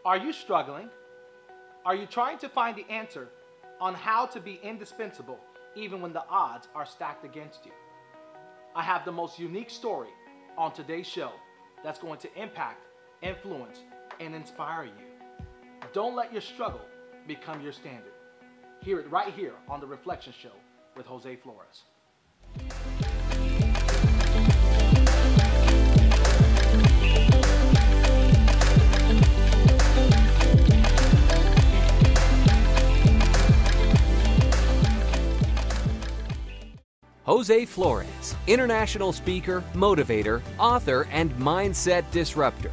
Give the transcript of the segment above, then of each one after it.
Are you struggling? Are you trying to find the answer on how to be indispensable even when the odds are stacked against you? I have the most unique story on today's show that's going to impact, influence, and inspire you. Don't let your struggle become your standard. Hear it right here on The Reflection Show with Jose Flores. Jose Flores, international speaker, motivator, author, and mindset disruptor.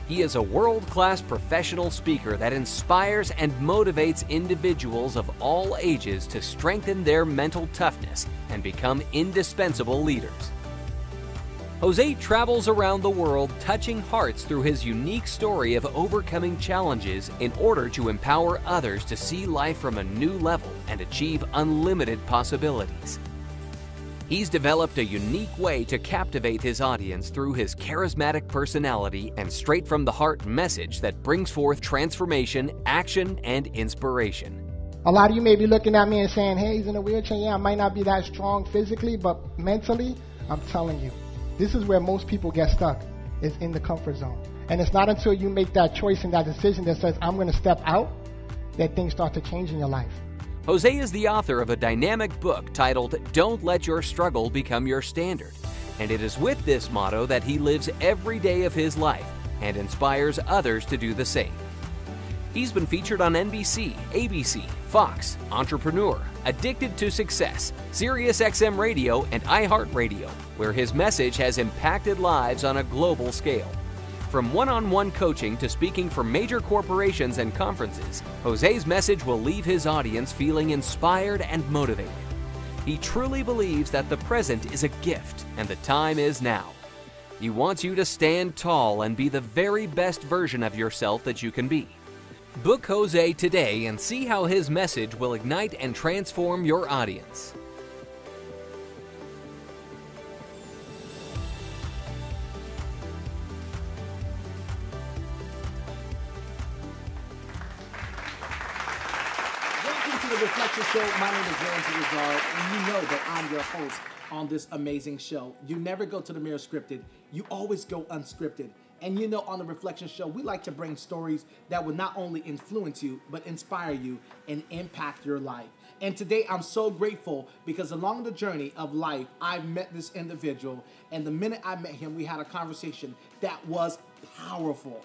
He is a world-class professional speaker that inspires and motivates individuals of all ages to strengthen their mental toughness and become indispensable leaders. Jose travels around the world touching hearts through his unique story of overcoming challenges in order to empower others to see life from a new level and achieve unlimited possibilities. He's developed a unique way to captivate his audience through his charismatic personality and straight-from-the-heart message that brings forth transformation, action, and inspiration. A lot of you may be looking at me and saying, hey, he's in a wheelchair. Yeah, I might not be that strong physically, but mentally, I'm telling you, this is where most people get stuck, is in the comfort zone. And it's not until you make that choice and that decision that says, I'm going to step out, that things start to change in your life. Jose is the author of a dynamic book titled Don't Let Your Struggle Become Your Standard. And it is with this motto that he lives every day of his life and inspires others to do the same. He's been featured on NBC, ABC, Fox, Entrepreneur, Addicted to Success, SiriusXM Radio, and iHeartRadio, where his message has impacted lives on a global scale. From one-on-one coaching to speaking for major corporations and conferences, Jose's message will leave his audience feeling inspired and motivated. He truly believes that the present is a gift and the time is now. He wants you to stand tall and be the very best version of yourself that you can be. Book Jose today and see how his message will ignite and transform your audience. The Reflection Show. My name is Ramsey Rizard, and you know that I'm your host on this amazing show. You never go to the mirror scripted. You always go unscripted. And you know, on the Reflection Show, we like to bring stories that will not only influence you, but inspire you and impact your life. And today, I'm so grateful because along the journey of life, I've met this individual. And the minute I met him, we had a conversation that was powerful.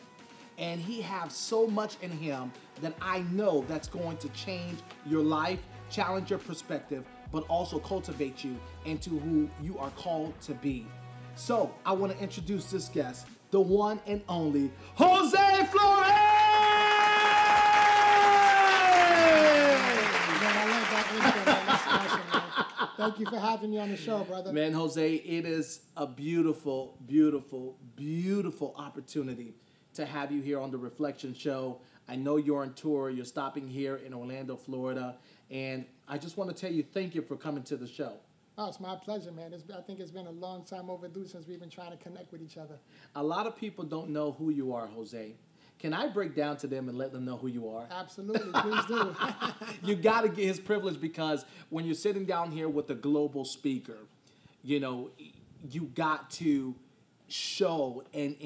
And he has so much in him that I know that's going to change your life, challenge your perspective, but also cultivate you into who you are called to be. So I want to introduce this guest, the one and only Jose Flores! Man, I love that intro, man. That's awesome, man. Thank you for having me on the show, brother. Man, Jose, it is a beautiful, beautiful, beautiful opportunity to have you here on the Reflection Show. I know you're on tour. You're stopping here in Orlando, Florida. And I just want to tell you, thank you for coming to the show. Oh, it's my pleasure, man. I think it's been a long time overdue since we've been trying to connect with each other. A lot of people don't know who you are, Jose. Can I break down to them and let them know who you are? Absolutely, please do. You got to get his privilege, because when you're sitting down here with a global speaker, you know, you got to show and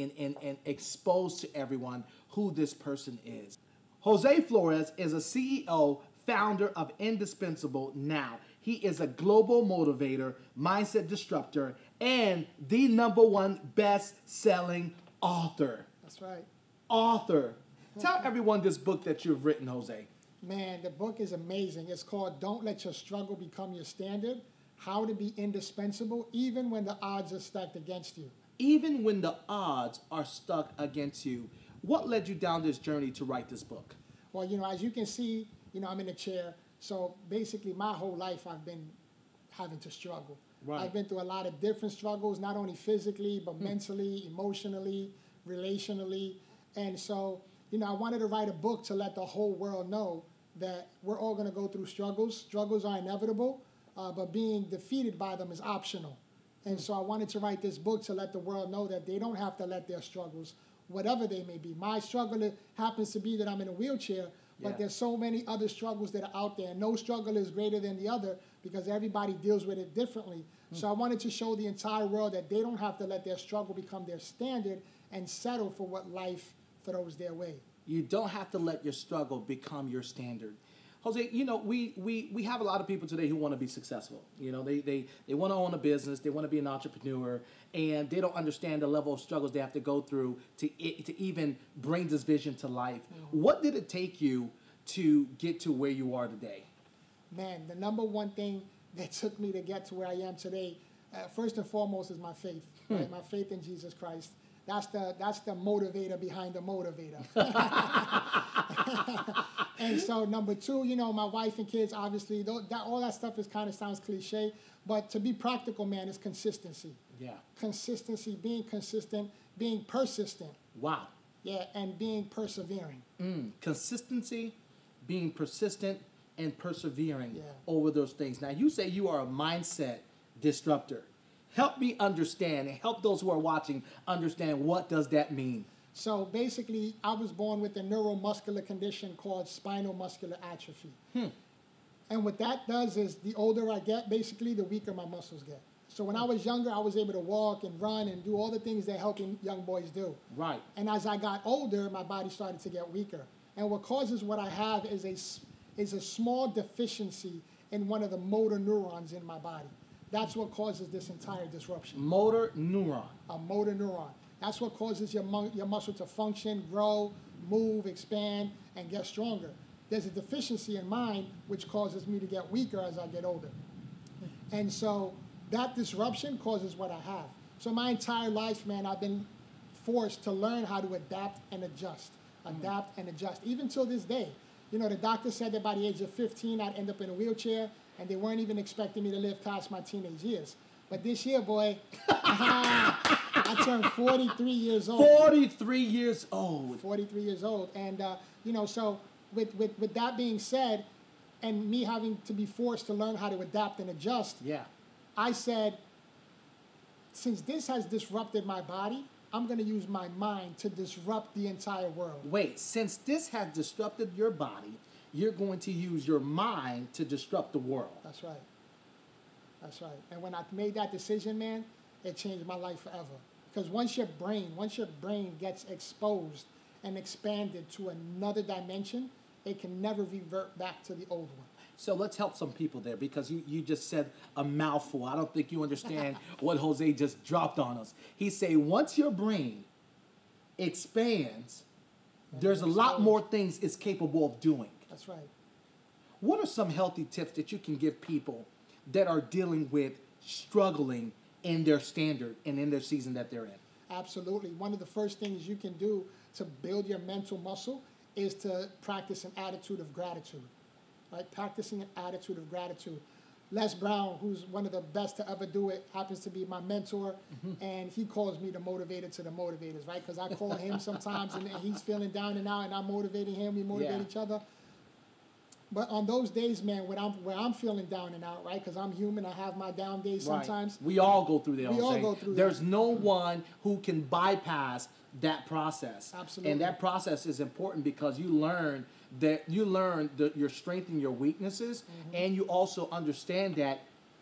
expose to everyone who this person is. Jose Flores is a CEO, founder of Indispensable Now. He is a global motivator, mindset disruptor, and the #1 best-selling author. That's right. Author. Tell everyone this book that you've written, Jose. Man, the book is amazing. It's called Don't Let Your Struggle Become Your Standard, How to Be Indispensable Even When the Odds Are Stacked Against You. Even when the odds are stuck against you, what led you down this journey to write this book? Well, you know, as you can see, you know, I'm in a chair. So basically my whole life I've been having to struggle. Right. I've been through a lot of different struggles, not only physically, but mentally, emotionally, relationally. And so, you know, I wanted to write a book to let the whole world know that we're all going to go through struggles. Struggles are inevitable, but being defeated by them is optional. And so I wanted to write this book to let the world know that they don't have to let their struggles whatever they may be. My struggle happens to be that I'm in a wheelchair, but there's so many other struggles that are out there. And no struggle is greater than the other because everybody deals with it differently. So I wanted to show the entire world that they don't have to let their struggle become their standard and settle for what life throws their way. You don't have to let your struggle become your standard. Jose, you know, we have a lot of people today who want to be successful. You know, they want to own a business, they want to be an entrepreneur, and they don't understand the level of struggles they have to go through to even bring this vision to life. Mm-hmm. What did it take you to get to where you are today? Man, the number one thing that took me to get to where I am today, first and foremost, is my faith. Right? My faith in Jesus Christ. That's the motivator behind the motivator. And so number two, you know, my wife and kids, obviously, all that stuff sounds cliche, but to be practical, man, is consistency. Yeah. Consistency, being consistent, being persistent. Wow. Yeah, and being persevering. Consistency, being persistent, and persevering over those things. Now, you say you are a mindset disruptor. Help me understand and help those who are watching understand what does that mean. So basically, I was born with a neuromuscular condition called spinal muscular atrophy. And what that does is the older I get, basically, the weaker my muscles get. So when I was younger, I was able to walk and run and do all the things that helping young boys do. Right. And as I got older, my body started to get weaker. And what causes what I have is a small deficiency in one of the motor neurons in my body. That's what causes this entire disruption. Motor neuron. A motor neuron. That's what causes your muscle to function, grow, move, expand, and get stronger. There's a deficiency in mine which causes me to get weaker as I get older. And so that disruption causes what I have. So my entire life, man, I've been forced to learn how to adapt and adjust. Adapt and adjust, even till this day. You know, the doctor said that by the age of 15, I'd end up in a wheelchair, and they weren't even expecting me to live past my teenage years. But this year, boy, I turned 43 years old. 43 years old. 43 years old. And, you know, so with that being said, and me having to be forced to learn how to adapt and adjust, I said, since this has disrupted my body, I'm going to use my mind to disrupt the entire world. Wait, since this has disrupted your body, you're going to use your mind to disrupt the world. That's right. That's right. And when I made that decision, man, it changed my life forever. Because once your brain gets exposed and expanded to another dimension, it can never revert back to the old one. So let's help some people there, because you just said a mouthful. I don't think you understand what Jose just dropped on us. He said once your brain expands, there's a lot more things it's capable of doing. That's right. What are some healthy tips that you can give people that are dealing with struggling in their standard and in their season that they're in? Absolutely. One of the first things you can do to build your mental muscle is to practice an attitude of gratitude. Right? Practicing an attitude of gratitude. Les Brown, who's one of the best to ever do it, happens to be my mentor, and he calls me the motivator to the motivators, right? Because I call him sometimes, and he's feeling down and out, and I'm motivating him. We motivate each other. But on those days, man, where I'm feeling down and out, right? Because I'm human, I have my down days sometimes. We all go through that. We all go through that. There's no one who can bypass that process. Absolutely. And that process is important because you learn your strength and your weaknesses, and you also understand that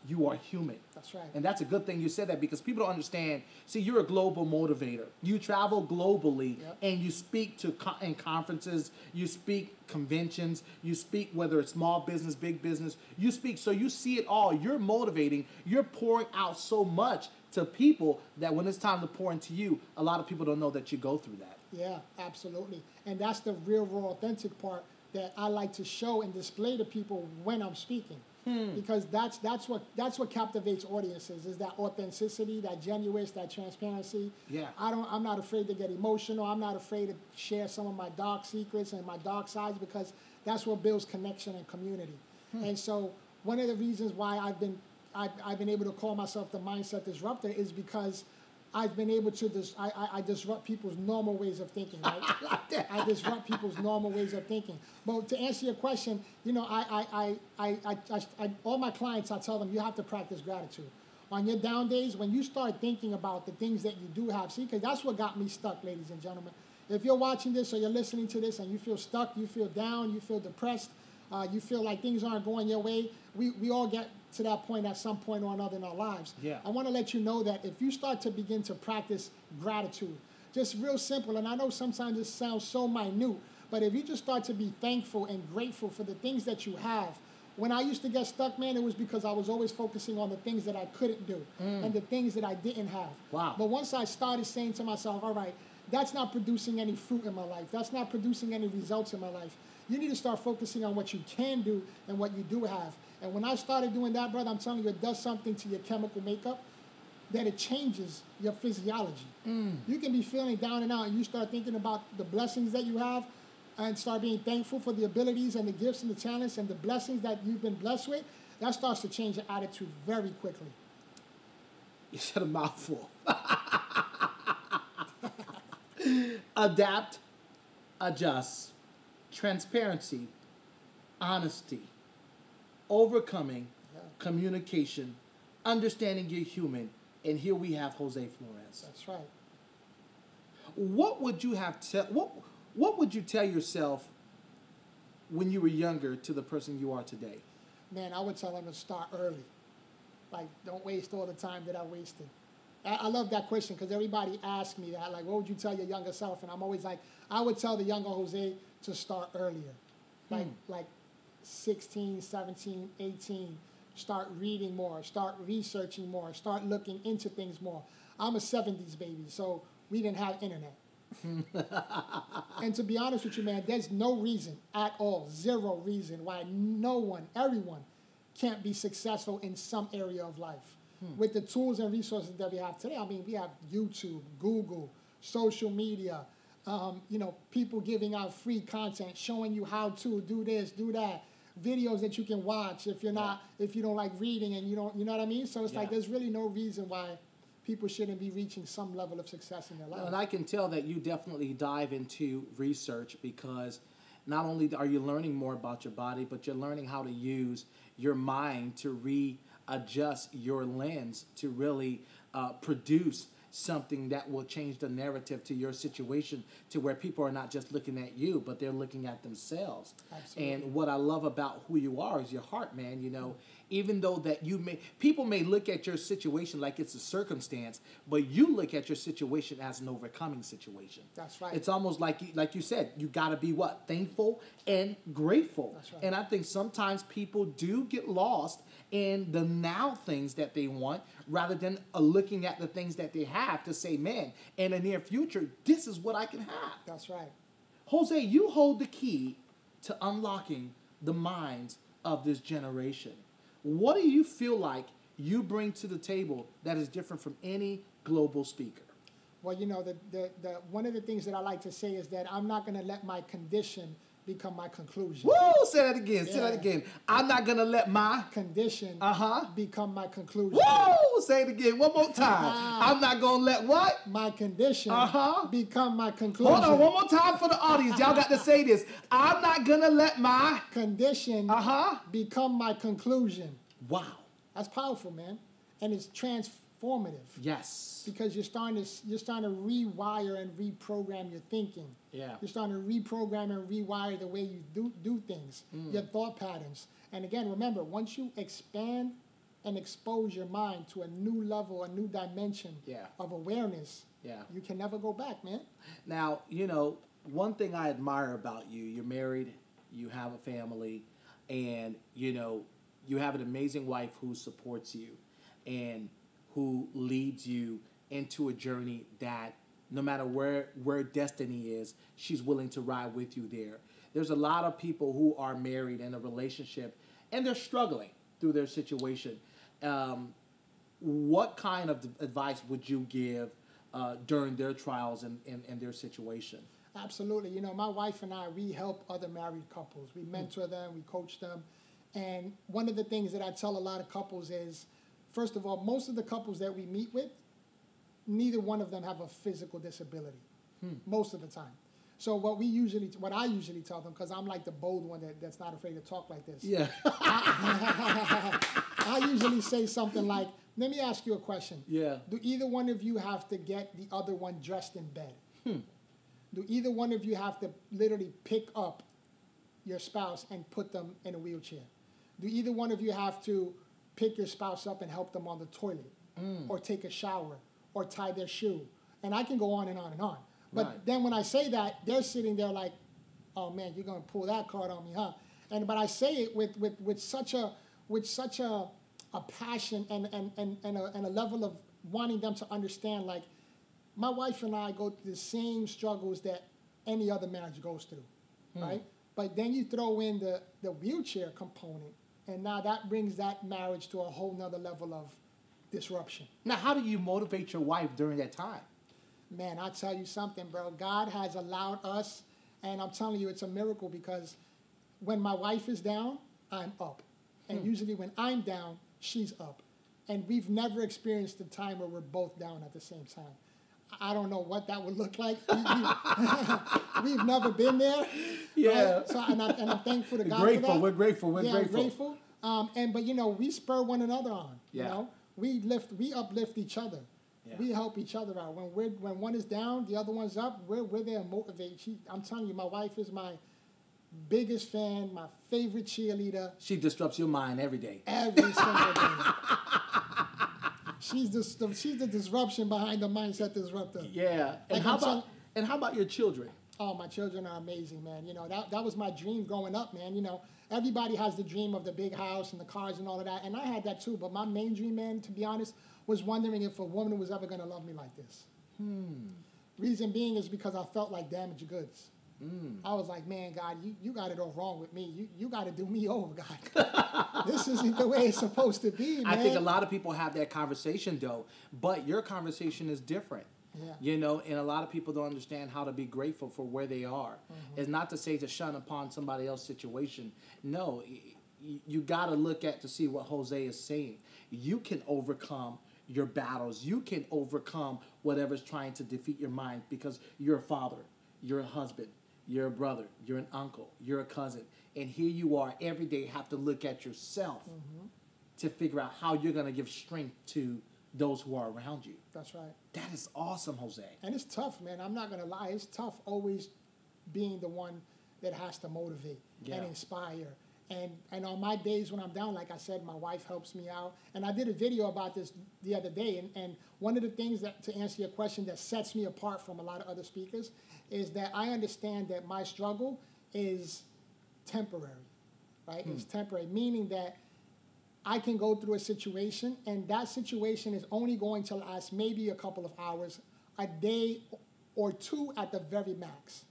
you are human. That's right. And that's a good thing you said that, because people don't understand. See, you're a global motivator. You travel globally, and you speak in conferences, you speak conventions, you speak whether it's small business, big business, you speak. So you see it all. You're motivating. You're pouring out so much to people that when it's time to pour into you, a lot of people don't know that you go through that. Yeah, absolutely. And that's the real, raw, authentic part that I like to show and display to people when I'm speaking. Because that's what captivates audiences, is that authenticity, that genuineness, that transparency. Yeah. I'm not afraid to get emotional. I'm not afraid to share some of my dark secrets and my dark sides, because that's what builds connection and community. And so one of the reasons why I've been able to call myself the mindset disruptor is because I've been able to I disrupt people's normal ways of thinking, right? I disrupt people's normal ways of thinking. But to answer your question, you know, all my clients, I tell them, you have to practice gratitude. on your down days, when you start thinking about the things that you do have, see, because that's what got me stuck, ladies and gentlemen. If you're watching this or you're listening to this and you feel stuck, you feel down, you feel depressed, you feel like things aren't going your way, we all get to that point at some point or another in our lives. Yeah. I want to let you know that if you start to begin to practice gratitude, just real simple, and I know sometimes it sounds so minute, but if you just start to be thankful and grateful for the things that you have. When I used to get stuck, man, it was because I was always focusing on the things that I couldn't do and the things that I didn't have. Wow. But once I started saying to myself, all right, that's not producing any fruit in my life. That's not producing any results in my life. You need to start focusing on what you can do and what you do have. And when I started doing that, brother, I'm telling you, it does something to your chemical makeup that it changes your physiology. You can be feeling down and out, and you start thinking about the blessings that you have and start being thankful for the abilities and the gifts and the talents and the blessings that you've been blessed with. That starts to change your attitude very quickly. You said a mouthful. Adapt, adjust, transparency, honesty, overcoming, communication, understanding you're human, and here we have Jose Flores. That's right. What would you have what would you tell yourself when you were younger to the person you are today? Man, I would tell them to start early. Like, don't waste all the time that I wasted. I love that question because everybody asks me that. Like, what would you tell your younger self? And I'm always like, I would tell the younger Jose to start earlier. Like 16, 17, 18. Start reading more. Start researching more. Start looking into things more. I'm a 70s baby, so we didn't have internet. And to be honest with you, man, there's no reason at all, zero reason why everyone can't be successful in some area of life. With the tools and resources that we have today, I mean, we have YouTube, Google, social media, people giving out free content, showing you how to do this, do that, videos that you can watch if you don't like reading and you know what I mean? So it's like there's really no reason why people shouldn't be reaching some level of success in their life. And I can tell that you definitely dive into research because not only are you learning more about your body, but you're learning how to use your mind to readjust your lens to really produce something that will change the narrative to your situation to where people are not just looking at you, but they're looking at themselves. Absolutely. And what I love about who you are is your heart, man. You know, even though that people may look at your situation like it's a circumstance, but you look at your situation as an overcoming situation. That's right. It's almost like you said, you got to be what? Thankful and grateful. That's right. And I think sometimes people do get lost in the now things that they want rather than looking at the things that they have to say, man, in the near future, this is what I can have. That's right. Jose, you hold the key to unlocking the minds of this generation. What do you feel like you bring to the table that is different from any global speaker? Well, you know, the one of the things that I like to say is that I'm not going to let my condition become my conclusion. Woo! Say that again. Say that again. I'm not going to let my condition become my conclusion. Woo! Say it again. One more time. I'm not going to let what? My condition become my conclusion. Hold on. One more time for the audience. Y'all got to say this. I'm not going to let my condition become my conclusion. Wow. That's powerful, man. And it's transformative. Yes. Because you're starting to rewire and reprogram your thinking. Yeah. You're starting to reprogram and rewire the way you do things, your thought patterns. And again, remember, once you expand and expose your mind to a new level, a new dimension of awareness, you can never go back, man. Now, you know, one thing I admire about you, you're married, you have a family, and, you know, you have an amazing wife who supports you and who leads you into a journey that no matter where destiny is, she's willing to ride with you there. There's a lot of people who are married in a relationship and they're struggling through their situation. What kind of advice would you give during their trials and their situation? Absolutely. You know, my wife and I, we help other married couples. We mentor them, we coach them. And one of the things that I tell a lot of couples is, first of all, most of the couples that we meet with, neither one of them have a physical disability, most of the time. So what I usually tell them, because I'm like the bold one that's not afraid to talk like this. Yeah. I usually say something like, Let me ask you a question. Yeah. Do either one of you have to get the other one dressed in bed? Do either one of you have to literally pick up your spouse and put them in a wheelchair? Do either one of you have to pick your spouse up and help them on the toilet or take a shower or tie their shoe? And I can go on and on and on. But then when I say that, they're sitting there like, oh man, you're going to pull that card on me, huh? But I say it with such a passion and a level of wanting them to understand, like, my wife and I go through the same struggles that any other marriage goes through, right? But then you throw in the wheelchair component, and now that brings that marriage to a whole nother level of disruption. Now, how do you motivate your wife during that time? Man, I'll tell you something, bro. God has allowed us, and I'm telling you, it's a miracle, because when my wife is down, I'm up. And usually when I'm down, she's up. And we've never experienced a time where we're both down at the same time. I don't know what that would look like. We've never been there. Yeah. Right? So, and I'm thankful to God grateful. for that. We're grateful. We're grateful. But you know, we spur one another on. Yeah. You know, we uplift each other. Yeah. We help each other out. When one is down, the other one's up. We're there to motivate. I'm telling you, my wife is my biggest fan, my favorite cheerleader. She disrupts your mind every day. Every single day. She's the disruption behind the mindset disruptor. Yeah. And like how about your children? Oh, my children are amazing, man. You know, that was my dream growing up, man. You know, everybody has the dream of the big house and the cars and all of that, and I had that too. But my main dream, man, to be honest, was wondering if a woman was ever going to love me like this. Reason being is because I felt like damaged goods. I was like, man, God, you got it all wrong with me. You got to do me over, God. This isn't the way it's supposed to be, man. I think a lot of people have that conversation, though, but your conversation is different. Yeah. You know, and a lot of people don't understand how to be grateful for where they are. It's not to say to shun upon somebody else's situation. No, you got to look at to see what Jose is saying. You can overcome your battles. You can overcome whatever's trying to defeat your mind, because you're a father, you're a husband, you're a brother, you're an uncle, you're a cousin. And here you are every day have to look at yourself to figure out how you're going to give strength to those who are around you. That's right. That is awesome, Jose. And it's tough, man. I'm not going to lie. It's tough always being the one that has to motivate and inspire. And on my days when I'm down, like I said, my wife helps me out. And I did a video about this the other day. And one of the things that, to answer your question, that sets me apart from a lot of other speakers is that I understand that my struggle is temporary, right? It's temporary, meaning that I can go through a situation, and that situation is only going to last maybe a couple of hours, a day or two at the very max,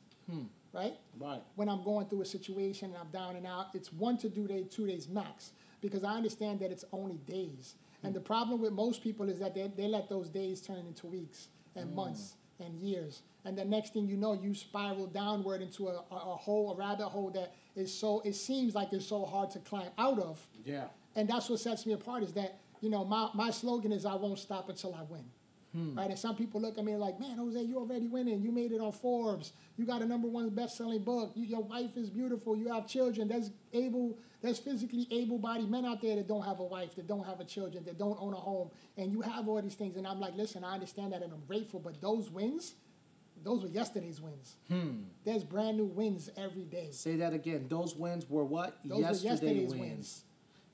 right? Right. When I'm going through a situation and I'm down and out, it's 1 to 2 days max, because I understand that it's only days. And the problem with most people is that they let those days turn into weeks and months and years. And the next thing you know, you spiral downward into a hole, a rabbit hole that is so, it seems like it's so hard to climb out of. Yeah. And that's what sets me apart, is that, you know, my slogan is I won't stop until I win. Right? And some people look at me like, man, Jose, you already winning. You made it on Forbes. You got a #1 best-selling book. Your wife is beautiful. You have children. There's physically able-bodied men out there that don't have a wife, that don't have a children, that don't own a home. And you have all these things. And I'm like, listen, I understand that and I'm grateful. But those wins, those were yesterday's wins. There's brand new wins every day. Say that again. Those wins were what? Those were yesterday's wins.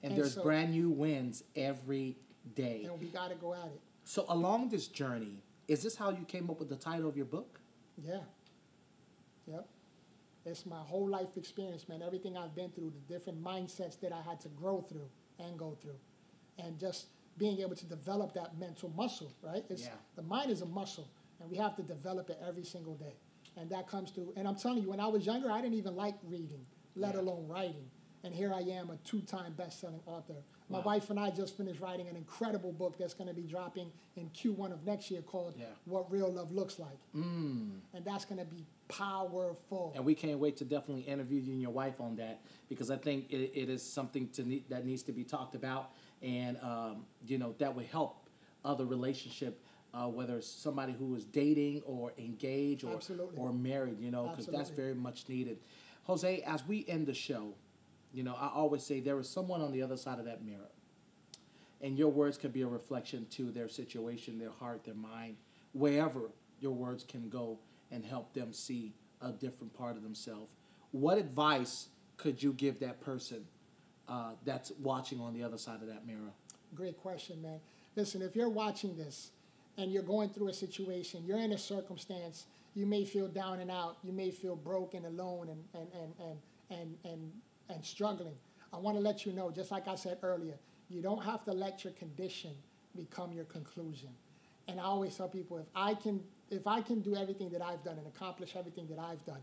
And there's brand new wins every day. And we got to go at it. So along this journey, is this how you came up with the title of your book? Yeah. Yep. It's my whole life experience, man. Everything I've been through, the different mindsets that I had to grow through and go through. And just being able to develop that mental muscle, right? The mind is a muscle, and we have to develop it every single day. And that comes through. And I'm telling you, when I was younger, I didn't even like reading, let alone writing. And here I am, a 2-time best-selling author. My wife and I just finished writing an incredible book that's going to be dropping in Q1 of next year called What Real Love Looks Like. And that's going to be powerful. And we can't wait to definitely interview you and your wife on that, because I think it is something that needs to be talked about. And, you know, that would help other relationship, whether it's somebody who is dating or engaged or married, you know, because that's very much needed. Jose, as we end the show, you know, I always say there is someone on the other side of that mirror. And your words can be a reflection to their situation, their heart, their mind, wherever your words can go and help them see a different part of themselves. What advice could you give that person that's watching on the other side of that mirror? Great question, man. Listen, if you're watching this and you're going through a situation, you're in a circumstance, you may feel down and out, you may feel broken, alone, and struggling. I want to let you know, just like I said earlier, you don't have to let your condition become your conclusion. And I always tell people, if I can do everything that I've done and accomplish everything that I've done,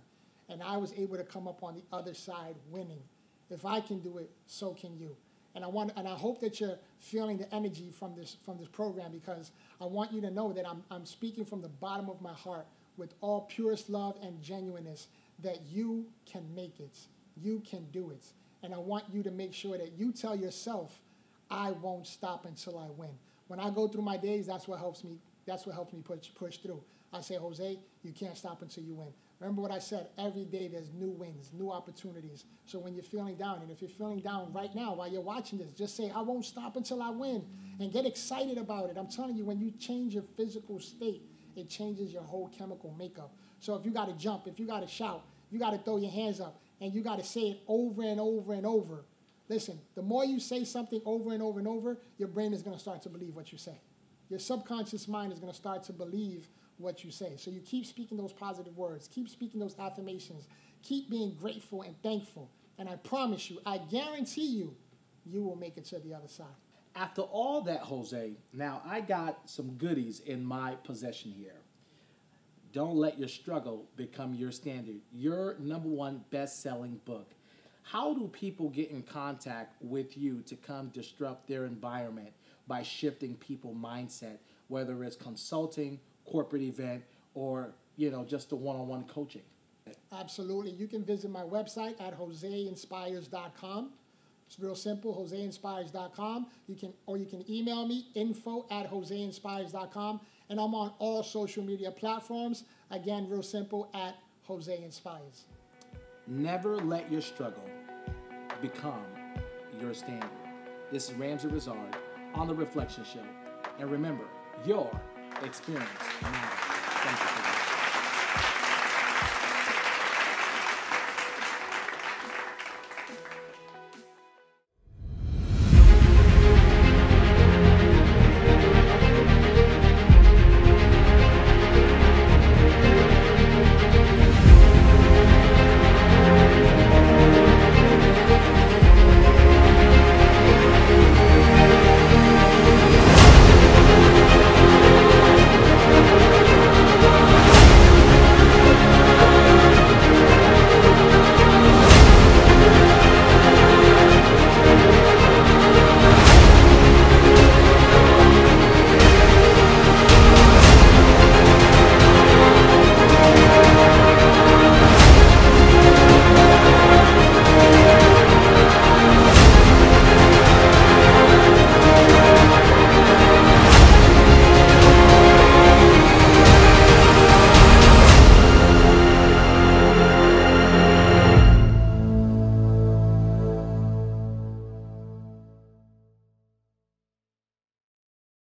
and I was able to come up on the other side winning, if I can do it, so can you. And I hope that you're feeling the energy from this program, because I want you to know that I'm speaking from the bottom of my heart with all purest love and genuineness, that you can make it, you can do it. And I want you to make sure that you tell yourself, I won't stop until I win. When I go through my days, that's what helps me push through. I say, Jose, you can't stop until you win. Remember what I said, every day there's new wins, new opportunities. So when you're feeling down, and if you're feeling down right now while you're watching this, just say, I won't stop until I win, and get excited about it. I'm telling you, when you change your physical state, it changes your whole chemical makeup. So if you got to jump, if you got to shout, if you got to throw your hands up, and you got to say it over and over and over, listen, the more you say something over and over and over, your brain is going to start to believe what you say. Your subconscious mind is going to start to believe what you say. So you keep speaking those positive words, keep speaking those affirmations, keep being grateful and thankful. And I promise you, I guarantee you, you will make it to the other side. After all that, Jose, now I got some goodies in my possession here. Don't Let Your Struggle Become Your Standard, your #1 best-selling book. How do people get in contact with you to come disrupt their environment by shifting people's mindset, whether it's consulting, corporate event, or just a one-on-one coaching? Absolutely. You can visit my website at joseinspires.com. It's real simple, joseinspires.com. You can email me, info@joseinspires.com. And I'm on all social media platforms. Again, real simple, at Jose Inspires. Never let your struggle become your standard. This is Ramsey Rizard on The Reflection Show. And remember, your experience matters. Thank you for